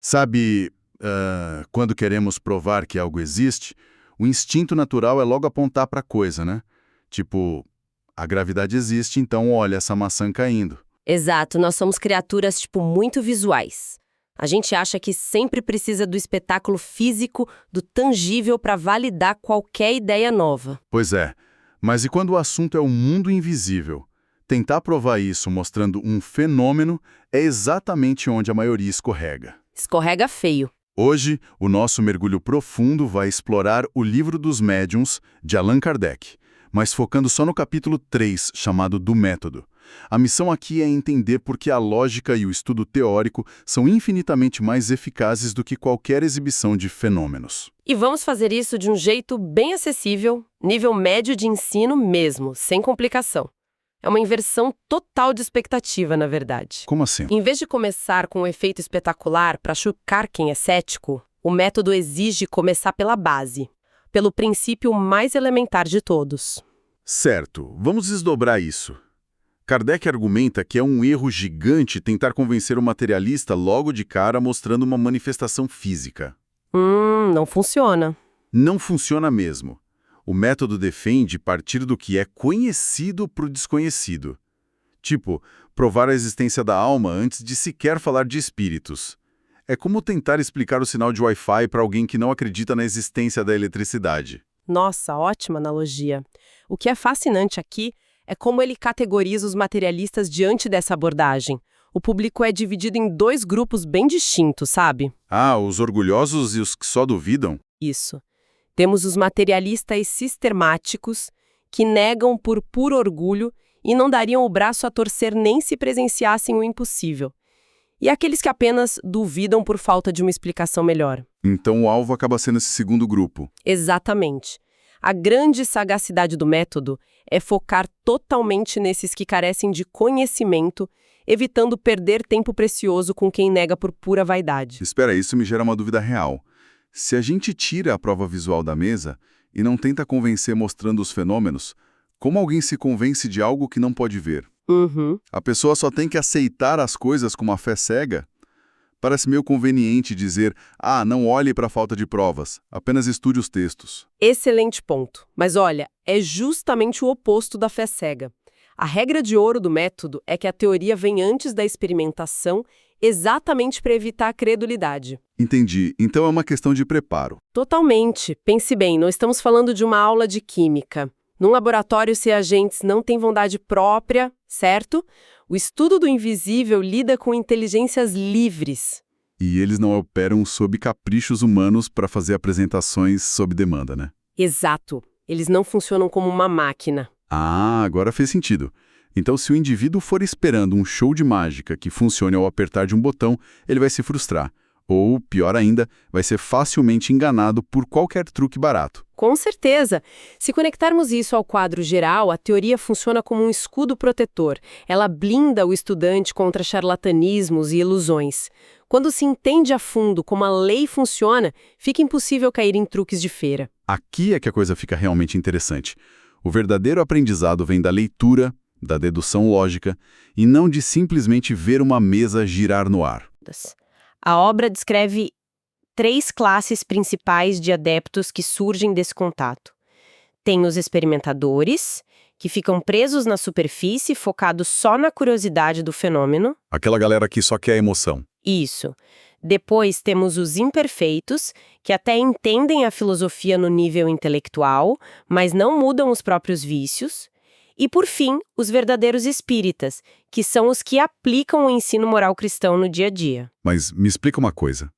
Sabe, quando queremos provar que algo existe, o instinto natural é logo apontar para a coisa, né? Tipo, a gravidade existe, então olha essa maçã caindo. Exato, nós somos criaturas, muito visuais. A gente acha que sempre precisa do espetáculo físico, do tangível para validar qualquer ideia nova. Pois é, mas e quando o assunto é o mundo invisível? Tentar provar isso mostrando um fenômeno é exatamente onde a maioria escorrega. Escorrega feio. Hoje, o nosso mergulho profundo vai explorar o Livro dos Médiuns, de Allan Kardec, mas focando só no capítulo 3, chamado do Método. A missão aqui é entender por que a lógica e o estudo teórico são infinitamente mais eficazes do que qualquer exibição de fenômenos. E vamos fazer isso de um jeito bem acessível, nível médio de ensino mesmo, sem complicação. É uma inversão total de expectativa, na verdade. Como assim? Em vez de começar com um efeito espetacular para chocar quem é cético, o método exige começar pela base, pelo princípio mais elementar de todos. Certo, vamos desdobrar isso. Kardec argumenta que é um erro gigante tentar convencer o materialista logo de cara mostrando uma manifestação física. Não funciona. Não funciona mesmo. O método defende partir do que é conhecido para o desconhecido. Tipo, provar a existência da alma antes de sequer falar de espíritos. É como tentar explicar o sinal de Wi-Fi para alguém que não acredita na existência da eletricidade. Nossa, ótima analogia. O que é fascinante aqui é como ele categoriza os materialistas diante dessa abordagem. O público é dividido em dois grupos bem distintos, sabe? Ah, os orgulhosos e os que só duvidam? Isso. Temos os materialistas sistemáticos, que negam por puro orgulho e não dariam o braço a torcer nem se presenciassem o impossível. E aqueles que apenas duvidam por falta de uma explicação melhor. Então o alvo acaba sendo esse segundo grupo. Exatamente. A grande sagacidade do método é focar totalmente nesses que carecem de conhecimento, evitando perder tempo precioso com quem nega por pura vaidade. Espera, isso me gera uma dúvida real. Se a gente tira a prova visual da mesa e não tenta convencer mostrando os fenômenos, como alguém se convence de algo que não pode ver? A pessoa só tem que aceitar as coisas com uma fé cega? Parece meio conveniente dizer, não olhe para a falta de provas, apenas estude os textos. Excelente ponto. Mas olha, é justamente o oposto da fé cega. A regra de ouro do método é que a teoria vem antes da experimentação, exatamente para evitar a credulidade. Entendi. Então é uma questão de preparo. Totalmente. Pense bem, não estamos falando de uma aula de química. Num laboratório, se agentes não têm vontade própria, certo? O estudo do invisível lida com inteligências livres. E eles não operam sob caprichos humanos para fazer apresentações sob demanda, né? Exato. Eles não funcionam como uma máquina. Agora fez sentido. Então, se o indivíduo for esperando um show de mágica que funcione ao apertar de um botão, ele vai se frustrar. Ou, pior ainda, vai ser facilmente enganado por qualquer truque barato. Com certeza. Se conectarmos isso ao quadro geral, a teoria funciona como um escudo protetor. Ela blinda o estudante contra charlatanismos e ilusões. Quando se entende a fundo como a lei funciona, fica impossível cair em truques de feira. Aqui é que a coisa fica realmente interessante. O verdadeiro aprendizado vem da leitura, da dedução lógica, e não de simplesmente ver uma mesa girar no ar. A obra descreve 3 classes principais de adeptos que surgem desse contato. Tem os experimentadores, que ficam presos na superfície, focados só na curiosidade do fenômeno. Aquela galera que só quer emoção. Isso. Depois temos os imperfeitos, que até entendem a filosofia no nível intelectual, mas não mudam os próprios vícios. E, por fim, os verdadeiros espíritas, que são os que aplicam o ensino moral cristão no dia a dia. Mas me explica uma coisa.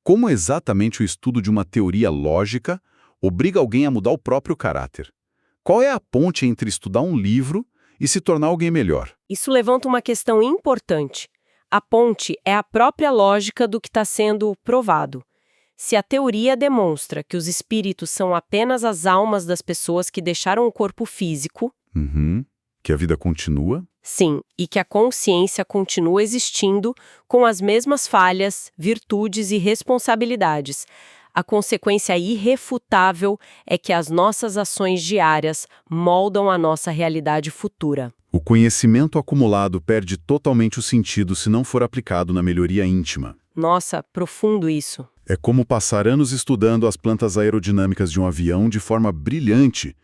Como exatamente o estudo de uma teoria lógica obriga alguém a mudar o próprio caráter? Qual é a ponte entre estudar um livro e se tornar alguém melhor? Isso levanta uma questão importante. A ponte é a própria lógica do que está sendo provado. Se a teoria demonstra que os espíritos são apenas as almas das pessoas que deixaram o corpo físico, que a vida continua? sim, e que a consciência continua existindo com as mesmas falhas, virtudes e responsabilidades. A consequência irrefutável é que as nossas ações diárias moldam a nossa realidade futura. O conhecimento acumulado perde totalmente o sentido se não for aplicado na melhoria íntima. Nossa, profundo isso. É como passar anos estudando as plantas aerodinâmicas de um avião de forma brilhante,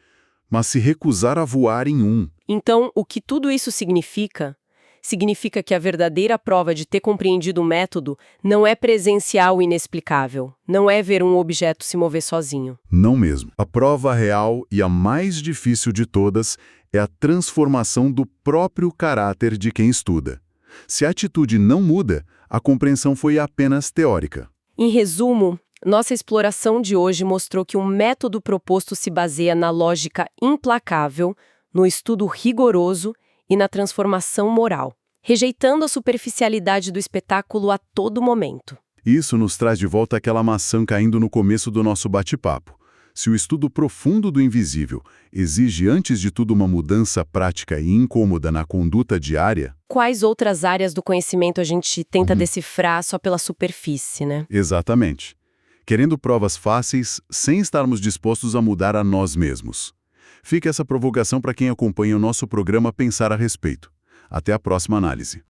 mas se recusar a voar em um. Então, o que tudo isso significa? Significa que a verdadeira prova de ter compreendido o método não é presencial e inexplicável, não é ver um objeto se mover sozinho. Não mesmo. A prova real e a mais difícil de todas é a transformação do próprio caráter de quem estuda. Se a atitude não muda, a compreensão foi apenas teórica. Em resumo, nossa exploração de hoje mostrou que o método proposto se baseia na lógica implacável, no estudo rigoroso e na transformação moral, rejeitando a superficialidade do espetáculo a todo momento. Isso nos traz de volta aquela maçã caindo no começo do nosso bate-papo. Se o estudo profundo do invisível exige antes de tudo uma mudança prática e incômoda na conduta diária... Quais outras áreas do conhecimento a gente tenta decifrar só pela superfície, né? Exatamente. Querendo provas fáceis, sem estarmos dispostos a mudar a nós mesmos. Fica essa provocação para quem acompanha o nosso programa pensar a respeito. Até a próxima análise.